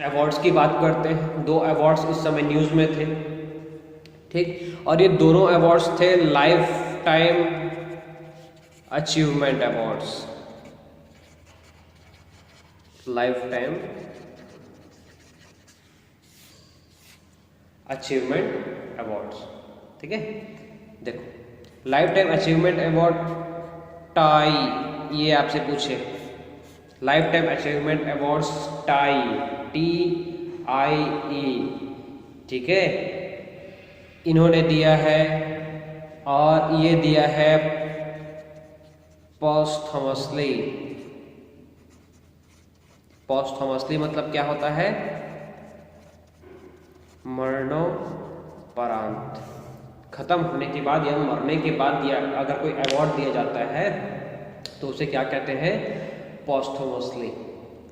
Awards की बात करते हैं। 2 अवार्ड्स इस समय न्यूज़ में थे, ठीक, और ये दोनों अवार्ड्स थे life time achievement awards, life time achievement awards, ठीक है। देखो life time achievement award tie, ये आपसे पूछे life time achievement awards tie, TIE, ठीक है, इन्होंने दिया है और ये दिया है पोस्टथमसली। पोस्टथमसली मतलब क्या होता है? मरणोपरांत, खत्म होने के बाद या मरने के बाद दिया अगर कोई अवार्ड दिया जाता है तो उसे क्या कहते हैं? पोस्टथमसली,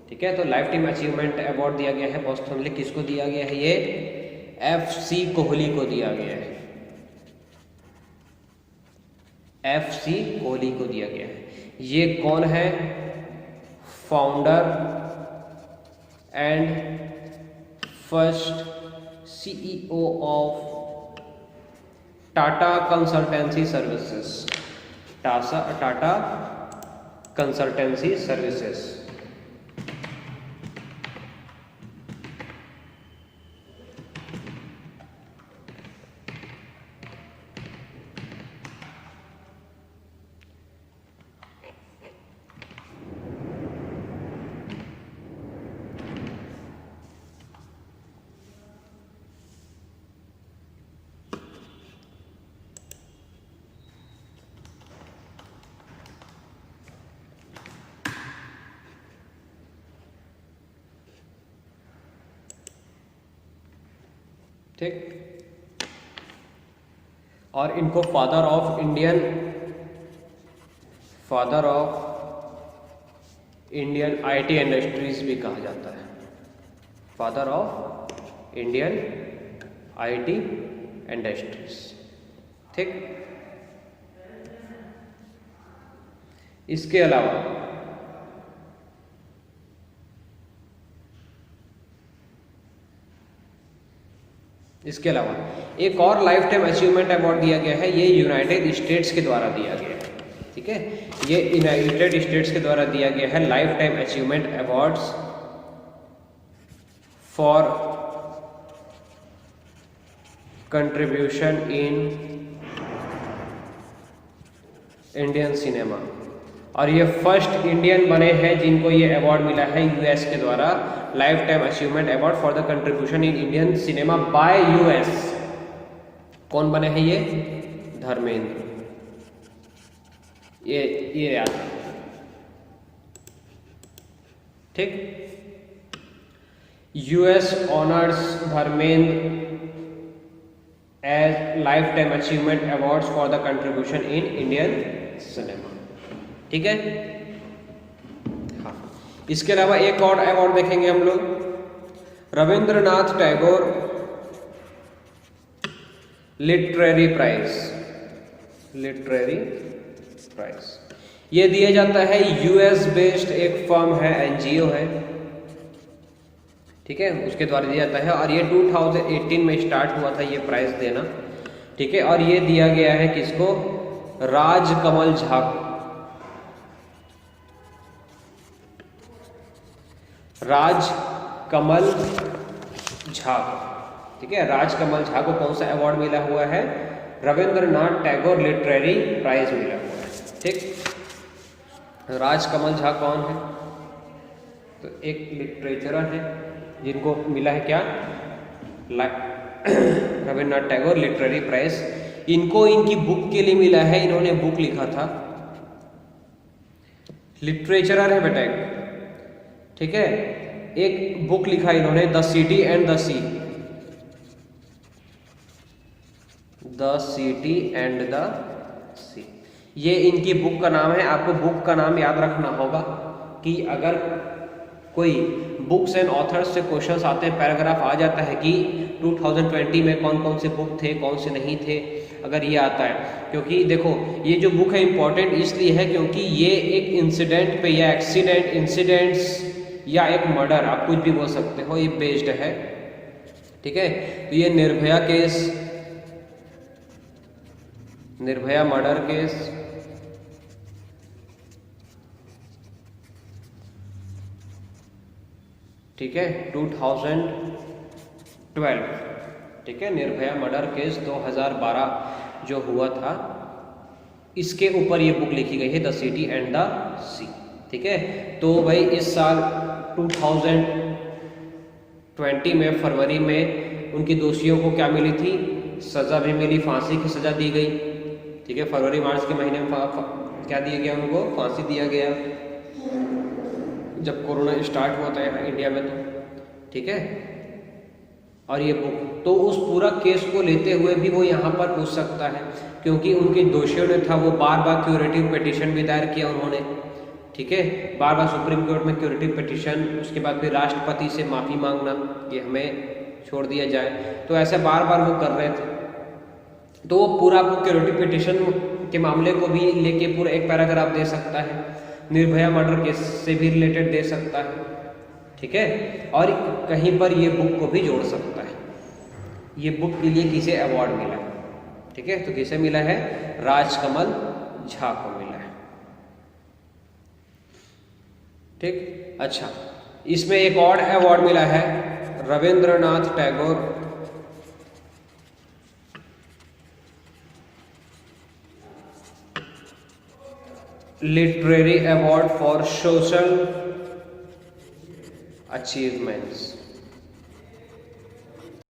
ठीक है। तो लाइफ टाइम अचीवमेंट अवार्ड दिया गया है पोस्टथमसली, किसको दिया गया है? ये FC कोहली को दिया गया है, FC कोहली को दिया गया है। ये कौन है? Founder and first CEO of Tata consultancy services, Tata consultancy services. ठीक, और इनको father of Indian IT industries भी कहा जाता है, father of Indian IT industries, ठीक। इसके अलावा एक और लाइफ टाइम अचीवमेंट अवार्ड दिया गया है, ये यूनाइटेड स्टेट्स के द्वारा दिया गया है, ठीक है। ये यूनाइटेड स्टेट्स के द्वारा दिया गया है life time achievement awards for contribution in Indian cinema, और ये फर्स्ट इंडियन बने हैं जिनको ये अवार्ड मिला है US के द्वारा, life time achievement award for the contribution in Indian cinema by US। कौन बने हैं ये? धर्मेंद्र, ये याद, ठीक। US honours Dharmendra as life time achievement awards for the contribution in Indian cinema, ठीक है। हाँ, इसके अलावा एक और अवार्ड देखेंगे हम लोग, रविंद्रनाथ टैगोर लिटरेरी प्राइज, ये दिया जाता है US बेस्ड एक फर्म है, NGO है, ठीक है, उसके द्वारा दिया जाता है, और ये 2018 में स्टार्ट हुआ था ये प्राइज देना, ठीक है। और ये दिया गया है किसको? राजकमल झा को, राजकमल झा, ठीक है। राजकमल झा को कौन सा अवार्ड मिला हुआ है? रविंद्रनाथ टैगोर लिटरेरी प्राइज मिला हुआ है, ठीक। राजकमल झा कौन है? तो एक लिटरेचरर है जिनको मिला है क्या? Rabindranath Tagore literary prize. इनको इनकी बुक के लिए मिला है, इन्होंने बुक लिखा था, लिटरेचरर है बेटा, ठीक है। एक बुक लिखा इन्होंने, the city and the sea, the city and the sea, ये इनकी बुक का नाम है। आपको बुक का नाम याद रखना होगा कि अगर कोई बुक्स एंड ऑथर्स से क्वेश्चंस आते हैं, पैराग्राफ आ जाता है कि 2020 में कौन कौन से बुक थे, कौन से नहीं थे, अगर ये आता है, क्योंकि देखो ये जो बुक है इम्पॉर्टेंट इसलिए है क्योंकि ये एक इंसिडेंट पे या इंसिडेंट्स या एक मर्डर, आप कुछ भी बोल सकते हो, ये बेस्ड है। ठीक है, तो ये Nirbhaya case, Nirbhaya murder case, ठीक है, 2012, ठीक है, निर्भया मर्डर केस 2012 जो हुआ था, इसके ऊपर ये बुक लिखी गई है, द सिटी एंड द सी। ठीक है, तो भाई इस साल 2020 में फरवरी में उनकी दोषियों को क्या मिली थी, सजा भी मिली, फांसी की सजा दी गई। ठीक है, फरवरी मार्च के महीने में क्या दिया गया, उनको फांसी दिया गया जब कोरोना स्टार्ट हुआ था यहाँ इंडिया में। तो ठीक है, और ये बुक तो उस पूरा केस को लेते हुए भी वो यहाँ पर पूछ सकता है, क्योंकि उनके दोषियों ने था वो बार बार क्यूरेटिव पिटीशन भी दायर किया उन्होंने। ठीक है, बार बार सुप्रीम कोर्ट में क्यूरेटिव पिटीशन, उसके बाद फिर राष्ट्रपति से माफ़ी मांगना कि हमें छोड़ दिया जाए, तो ऐसे बार बार वो कर रहे थे। तो वो पूरा वो क्यूरेटिव पिटीशन के मामले को भी लेके पूरा एक पैराग्राफ दे सकता है, निर्भया मर्डर केस से भी रिलेटेड दे सकता है। ठीक है, और कहीं पर ये बुक को भी जोड़ सकता है। ये बुक के लिए किसे अवार्ड मिला है? ठीक है, तो किसे मिला है, राजकमल झा को मिला है। ठीक, अच्छा, इसमें एक और अवार्ड मिला है, Rabindranath Tagore literary award for social achievements.